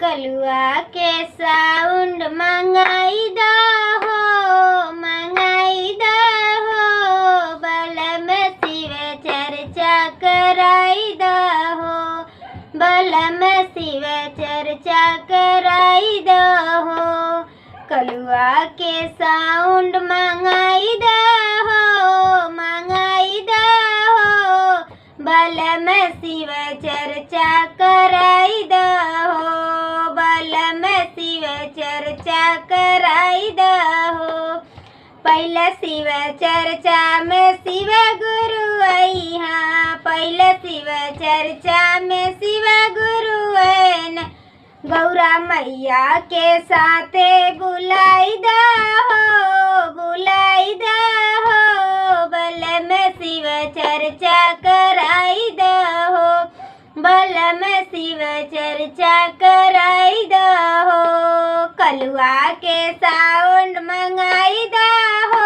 कलुआ के साउंड मंगाई दहो बलम शिव चर्चा कराई दहो बलम शिव चर्चा कराई दहो कलुआ के साउंड मंगाई दहो बलम शिव चर्चा कराई दहो बलम शिव चर्चा कराई दहो पहले शिव चर्चा में शिव गुरु अइहा पहले शिव चर्चा में शिव गुरु अइहा गौरा मैया के साथे बुलाई दहो बलम शिव चर्चा कराई दहो बलम शिव चर्चा कराई दहो कलुआ के साउंड मंगाई दहो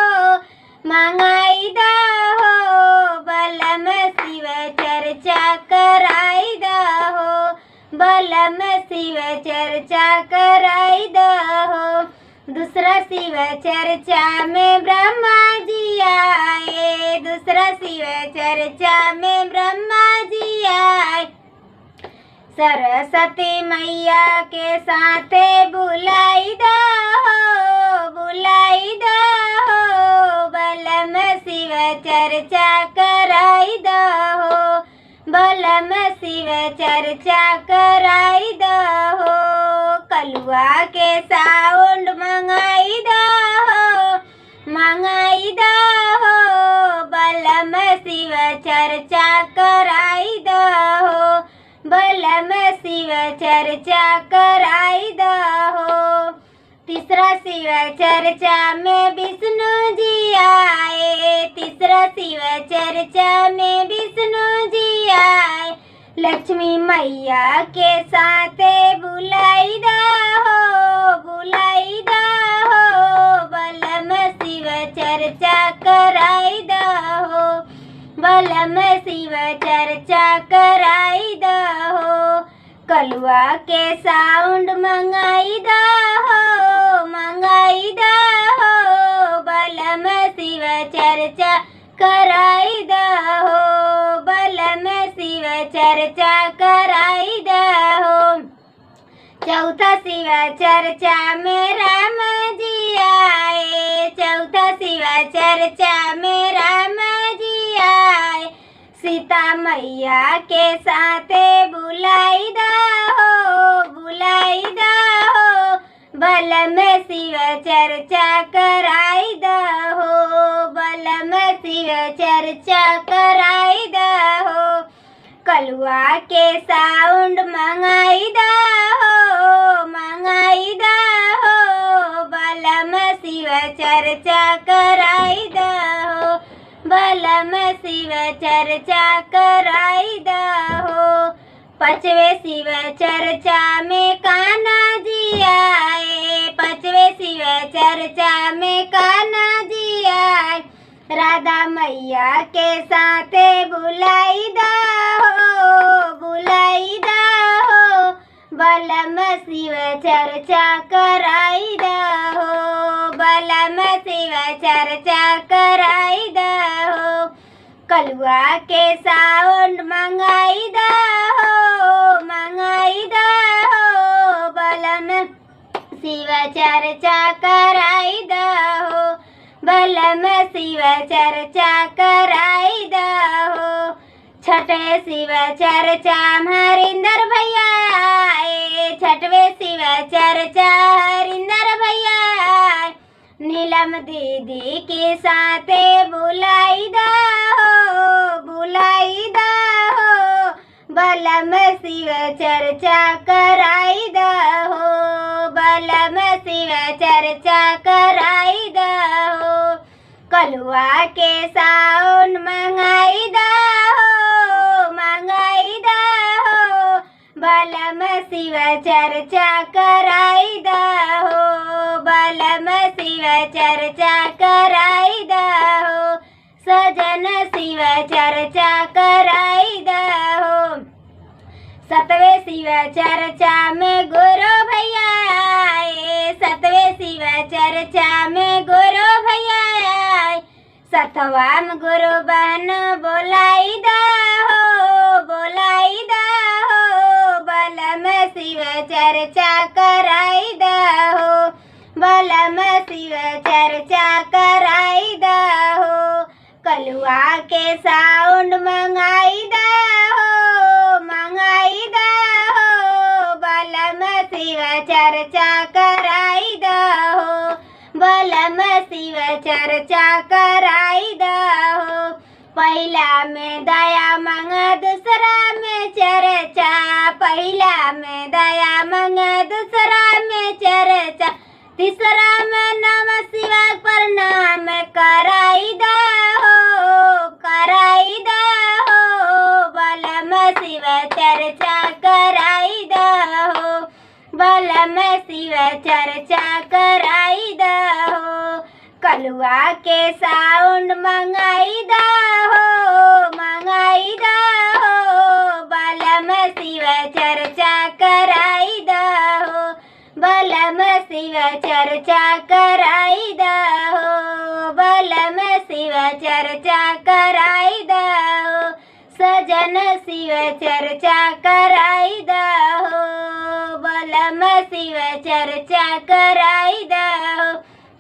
बलम शिव चर्चा कराई दहो बलम शिव चर्चा कराई दहो दूसरा शिव चर्चा में ब्रह्मा जी आए दूसरा शिव चर्चा में ब्रह्मा जी आए सरस्वती मैया के साथे बुलाई दहो बलम शिव चर्चा कराई दहो बलम शिव चर्चा कराई दहो कलुआ के साउंड मंगाई दहो बलम शिव चर्चा कराई दहो बलम शिव चर्चा कराई दहो तीसरा शिव चर्चा में विष्णु जी आए तीसरा शिव चर्चा में विष्णु जी आए लक्ष्मी मैया के साथे बुलाई दहो बलम शिव चर्चा कराई दहो बलम शिव चर्चा कराई दहो कलुआ के साउंड मंगाई दहो बलम शिव चर्चा कराई दहो बलम शिव चर्चा कराई दहो चौथा शिव चर्चा में राम जी आए चौथा शिव चर्चा में राम जी आए सीता मैया के साथे बुलाई दहो बलम शिव चर्चा कराई दहो बलम शिव चर्चा कराई दहो कलुआ के साउंड मंगाई दहो बलम शिव चर्चा कराई दहो बलम शिव चर्चा कराई दहो पांचवे शिव चर्चा में कान्हा जी आए पांचवे शिव चर्चा में कान्हा जी आए राधा मैया के साथे बुलाई दहो बलम शिव चर्चा कराई दहो बलम शिव चर्चा कराई दहो कलुआ के साउंड मंगाई दहो बलम शिव चर्चा कराई दहो बलम शिव चर्चा कराई दहो छठे शिव चर्चा हरिंदर भैया आए छठवे शिव चर्चा हरिंदर भैया आए नीलम दीदी के साथे बुलाई दहो बलम शिव चर्चा कराई दहो बलम शिव चर्चा कराई दहो कलुआ के साउंड मंगाई दहो बलम शिव चर्चा कराई दहो बलम शिव चर्चा कराई दहो सजन शिव चर्चा कराई दहो सतवे शिव चर्चा में गुरु भैया आए, सतवे शिव चर्चा में गुरु भैया आए। सतवाम गुरु बहन बोलाई दा हो, बोलाई दा हो, बलम शिव चर्चा कराई दा हो, बलम शिव चर्चा कराई दा हो। कलुआ के साउंड मंगाई दा हो, मंगाई दा हो, बलम शिव चर्चा कराई दा हो, बलम शिव चर्चा कराई दा हो। पहला में दया मंग दूसरा में चर्चा, पहला में दया मंग दूसरा में चर्चा, तीसरा में नमः शिवाय प्रणाम कराई दा हो, कराई दा हो, बलम शिव चर्चा कराई दा हो, बलम शिव चर्चा कराई दा हो। कलुआ के साउंड मंगाई दा हो, मंगाई दा हो, बलम शिव चर्चा कराई दा हो, बलम शिव चर्चा कराई दा हो, बलम शिव चर्चा कराई दा हो, सजन शिव चर्चा कराई दा हो, बलम शिव चर्चा कराई दा हो।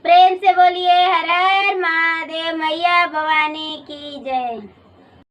प्रेम से बोलिए हर हर महादेव, मैया भवानी की जय।